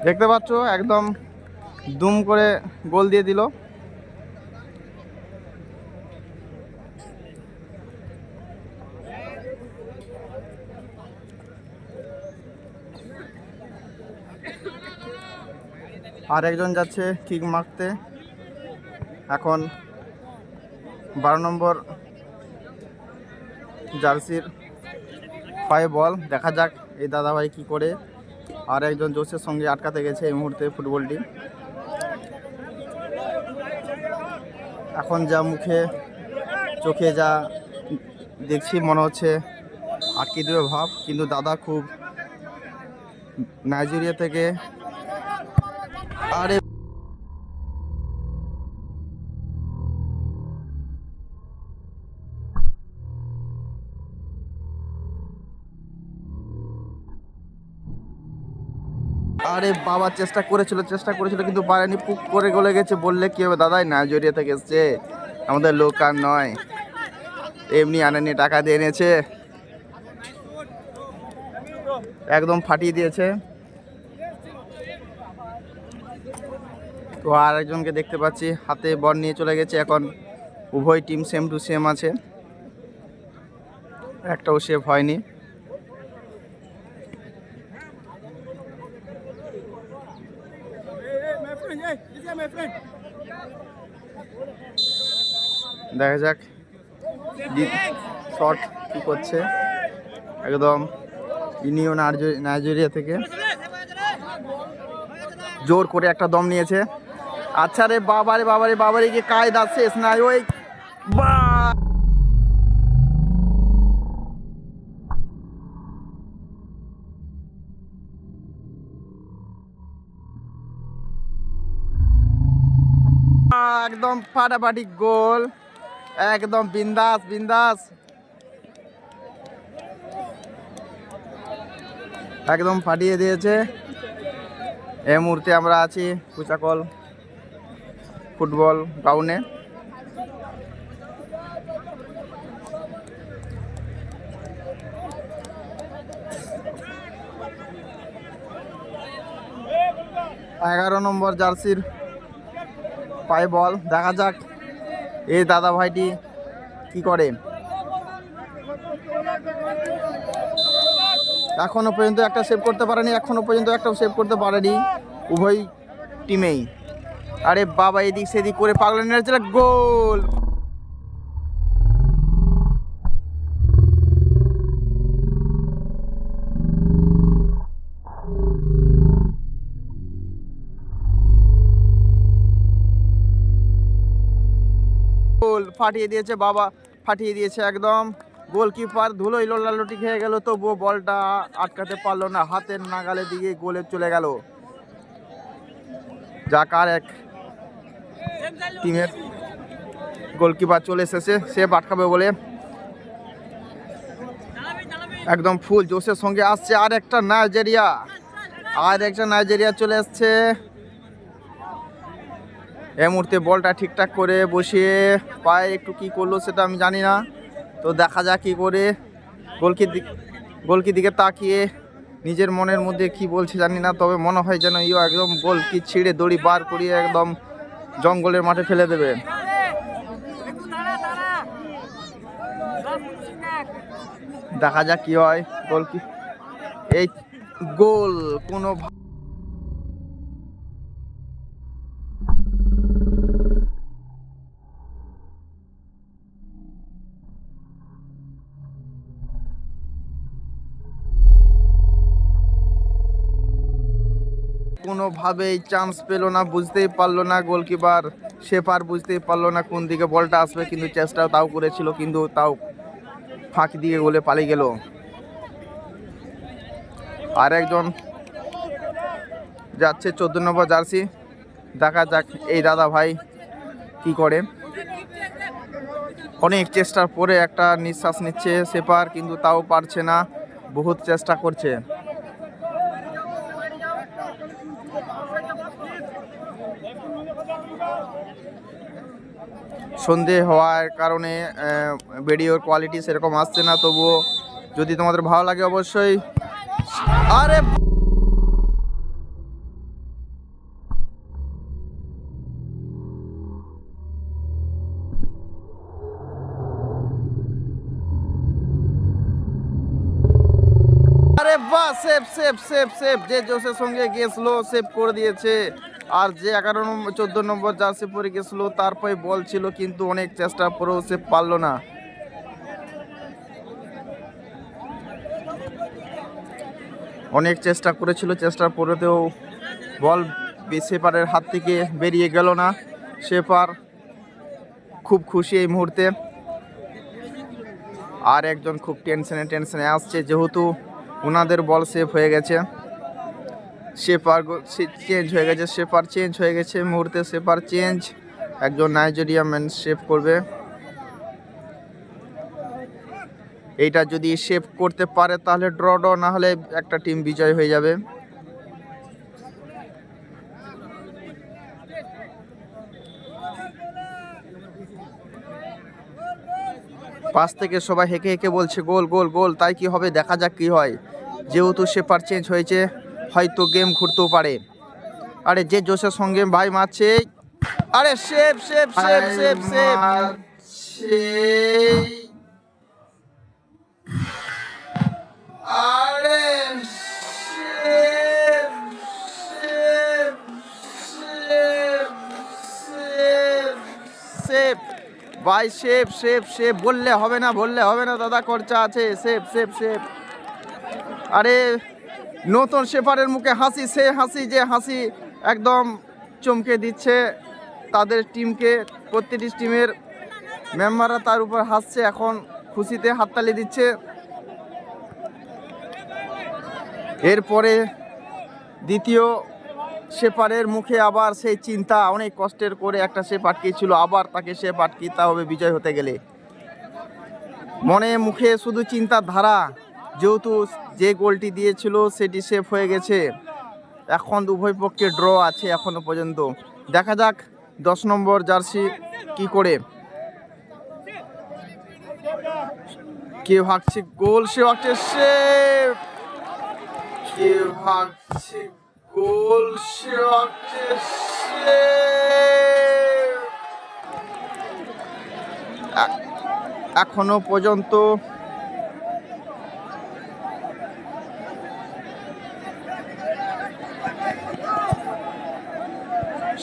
দেখতে পাচ্ছ একদম দুম করে গোল দিয়ে দিল। আর একজন যাচ্ছে কিক মারতে। এখন 12 নম্বর জার্সির পায়ে বল, দেখা যাক এই দাদাভাই কি করে। আর একজন জোসের সঙ্গে আটকাতে গেছে এই মুহূর্তে ফুটবলটি। এখন যা মুখে চোখে যা দেখছি মনে হচ্ছে আটকে দেবে ভাব, কিন্তু দাদা খুব নাইজেরিয়া থেকে। আরে আরে বাবা, চেষ্টা করেছিল কিন্তু পারেনি, পুক করে গলে গেছে। বললে কি হবে, দাদাই নাইজেরিয়া থেকে এসছে, আমাদের লোক আর নয়, এমনি আনেনি, টাকা দিয়ে এনেছে। একদম ফাটিয়ে দিয়েছে। তো আর একজনকে দেখতে পাচ্ছি হাতে বল নিয়ে চলে গেছে। এখন উভয় টিম সেম টু সেম আছে, একটাও সেভ হয়নি। দেখা যাক শট কি করছে। একদম ইনিও নাইজেরিয়া থেকে জোর করে একটা দম নিয়েছে। আচ্ছা রে বাবারে কি কায়দা শেষ নাই। ওই একদম ফাটাফাটি গোল, একদম বিন্দাস একদম ফাটিয়ে দিয়েছে। এই মুহূর্তে আমরা আছি কুচাকল ফুটবল গ্রাউন্ডে। এগারো নম্বর জার্সির পায়ে বল, দেখা যাক এই দাদা ভাইটি কি করে। এখনো পর্যন্ত একটা সেভ করতে পারেনি, উভয় টিমেই। আরে বাবা, এদিক সেদিক করে পাগলা নেড়েছিল, গোল। গোল ফাটিয়ে দিয়েছে বাবা, ফাটিয়ে দিয়েছে একদম। গোলকিপার ধুলোই লোলালুটি খেয়ে গেল, তবুও বলটা আটকাতে পারলো না, হাতের নাগালে দিকে গোলে চলে গেল। যাক, আর এক টিমের গোলকিপার চলে এসেছে, সে আটকাবে বলে। একদম ফুল জোশের সঙ্গে আসছে আর একটা নাইজেরিয়া চলে আসছে। এই মুহূর্তে বলটা ঠিকঠাক করে বসিয়ে পায়ে একটু কি করলো সেটা আমি জানি না। তো দেখা যাক কি করে। গোলকির দিকে তাকিয়ে নিজের মনের মধ্যে কি বলছে জানি না, তবে মনে হয় যেন একদম গোলকি ছিঁড়ে দড়ি বার করিয়ে একদম জঙ্গলের মাঠে ফেলে দেবে। দেখা যাক কি হয়। এই গোল কোনো কোনোভাবেই চান্স পেল না, বুঝতেই পারলো না গোলকিপার, সেপার বুঝতেই পারলো না কোন দিকে বলটা আসবে, কিন্তু চেষ্টা তাও করেছিল, কিন্তু তাও ফাঁকি দিয়ে গোলে পালিয়ে গেল। আর একজন যাচ্ছে 14 নম্বর জার্সি, দেখা যাক এই দাদা ভাই কি করে। অনেক চেষ্টার পরে একটা নিঃশ্বাস নিচ্ছে সেপার, কিন্তু তাও পারছে না, বহুত চেষ্টা করছে। সন্ধে হওয়ার কারণে ভিডিওর কোয়ালিটি সেরকম আসছে না, তবুও যদি তোমাদের ভালো লাগে অবশ্যই। আরে আরে বাহ, সেভ সেভ সেভ সেভ, যে জোসের সঙ্গে গেছিল সেভ করে দিয়েছে। আর যে 11 নম্বর 14 নম্বর জার্সি পরে গেছিল তারপরে বল ছিল, কিন্তু অনেক চেষ্টা করেও সেভ পারলো না। অনেক চেষ্টা করেছিল, চেষ্টার পরেতেও বল সেপারের হাত থেকে বেরিয়ে গেল না। সেপার খুব খুশি এই মুহূর্তে, আর একজন খুব টেনশনে আসছে, যেহেতু ওনাদের বল সেভ হয়ে গেছে। সেপার চেঞ্জ হয়ে গেছে, সেপার চেঞ্জ হয়ে গেছে মুহূর্তে, সেপার চেঞ্জ। একজন নাইজেরিয়া ম্যান সেভ করবে। এইটা যদি সেভ করতে পারে তাহলে ড্র, না হলে একটা টিম বিজয় হয়ে যাবে। পাশ থেকে সবাই হেঁকে হেঁকে বলছে গোল গোল গোল, তাই কি হবে দেখা যাক কি হয়। যেহেতু সেপার চেঞ্জ হয়েছে, হয়তো গেম ঘুরতেও পারে। আরে যে জোসের সঙ্গে ভাই মারছে, আরে save save save save save, আরে save save save save save ভাই, সেভ সেভ সেভ, বললে হবে না, বললে হবে না দাদা, খরচা আছে। Save save save. আরে নতুন শেফারের মুখে হাসি, সে হাসি, যে হাসি একদম চমকে দিচ্ছে তাদের টিমকে। প্রত্যেকটি টিমের মেম্বাররা তার উপর হাসছে, এখন খুশিতে হাততালি দিচ্ছে। এরপরে দ্বিতীয় শেফারের মুখে আবার সেই চিন্তা, অনেক কষ্টের করে একটা শেফ আটকেছিল, আবার তাকে শেফ আটকিতে হবে বিজয় হতে গেলে। মনে মুখে শুধু চিন্তার ধারা, যেহেতু যে গোলটি দিয়েছিল সেটি সেফ হয়ে গেছে। এখন উভয় পক্ষে ড্র আছে এখনো পর্যন্ত। দেখা যাক 10 নম্বর জার্সি কি করে। কেউ হাঁকছে গোল, সে হাঁকছে সেফ, কেউ হাঁকছে গোল, সে হাঁকছে সেফ। এখনো পর্যন্ত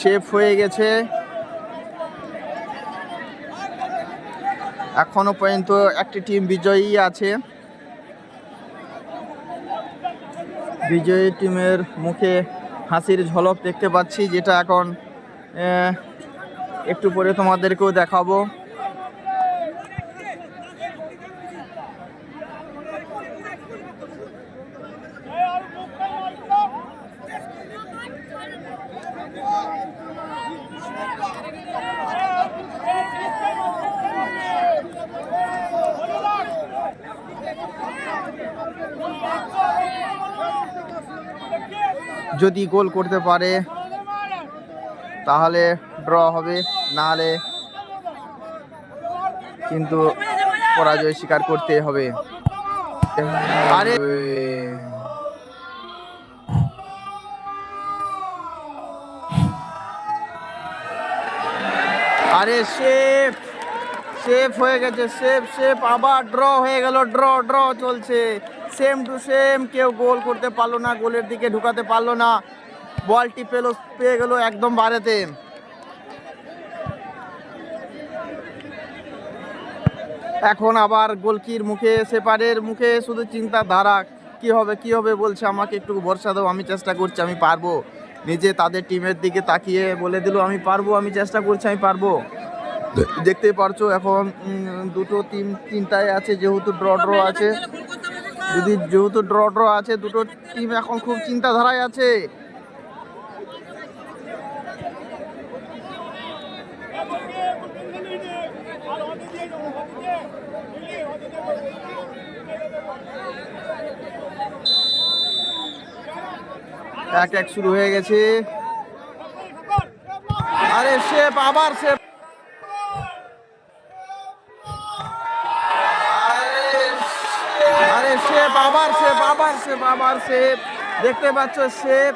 সেফ হয়ে গেছে। এখনো পর্যন্ত একটি টিম বিজয়ী আছে। বিজয়ী টিমের মুখে হাসির ঝলক দেখতে পাচ্ছি, যেটা এখন একটু পরে তোমাদেরকেও দেখাবো। যদি গোল করতে পারে তাহলে ড্র হবে, নাহলে কিন্তু পরাজয় স্বীকার করতে হবে। আরে আরে সেফ সেফ হয়ে গেছে, সেফ সেফ, আবার ড্র হয়ে গেল, ড্র ড্র চলছে, সেম টু সেম। কেউ গোল করতে পারলো না, গোলের দিকে ঢুকাতে পারলো না, বলটি পেয়ে গেল একদম বারেতে। এখন আবার গোলকির মুখে, সেপারের মুখে শুধু চিন্তা ধারা, কি হবে কি হবে বলছে, আমাকে একটু ভরসা দাও, আমি চেষ্টা করছি, আমি পারবো। নিজে তাদের টিমের দিকে তাকিয়ে বলে দিল আমি পারবো, আমি চেষ্টা করছি, আমি পারবো। দেখতেই পারছো এখন দুটো টিম চিন্তায় আছে, যেহেতু ড্র আছে। যেহেতু ড্র আছে, দুটো টিম এখন খুব চিন্তাধারায় আছে। এক শুরু হয়ে গেছে। আরে শেপ, আবার শেপ, আরে শেপ, আবার শেপ, আবার শেপ, আবার শেপ। দেখতে পাচ্ছ শেপ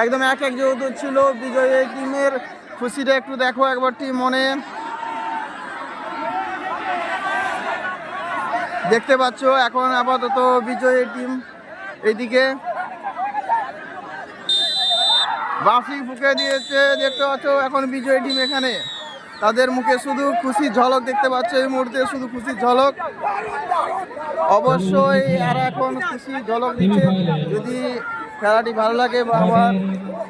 একদম এক এক যেহেতু ছিল বিজয়ী টিমের খুশিটা একটু দেখো একবার টিম মনে। দেখতে পাচ্ছ এখন আপাতত বিজয়ী টিম এইদিকে বাফি ফুকে দিয়েছে। দেখতে পাচ্ছ এখন বিজয়ী টিম এখানে, তাদের মুখে শুধু খুশির ঝলক দেখতে পাচ্ছ এই মুহূর্তে, শুধু খুশির ঝলক। অবশ্যই আর এখন খুশির ঝলক দিচ্ছে। যদি খেলাটি ভালো লাগে বা আমার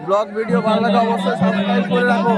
ব্লগ ভিডিও ভালো লাগে অবশ্যই সাবস্ক্রাইব করে রাখো।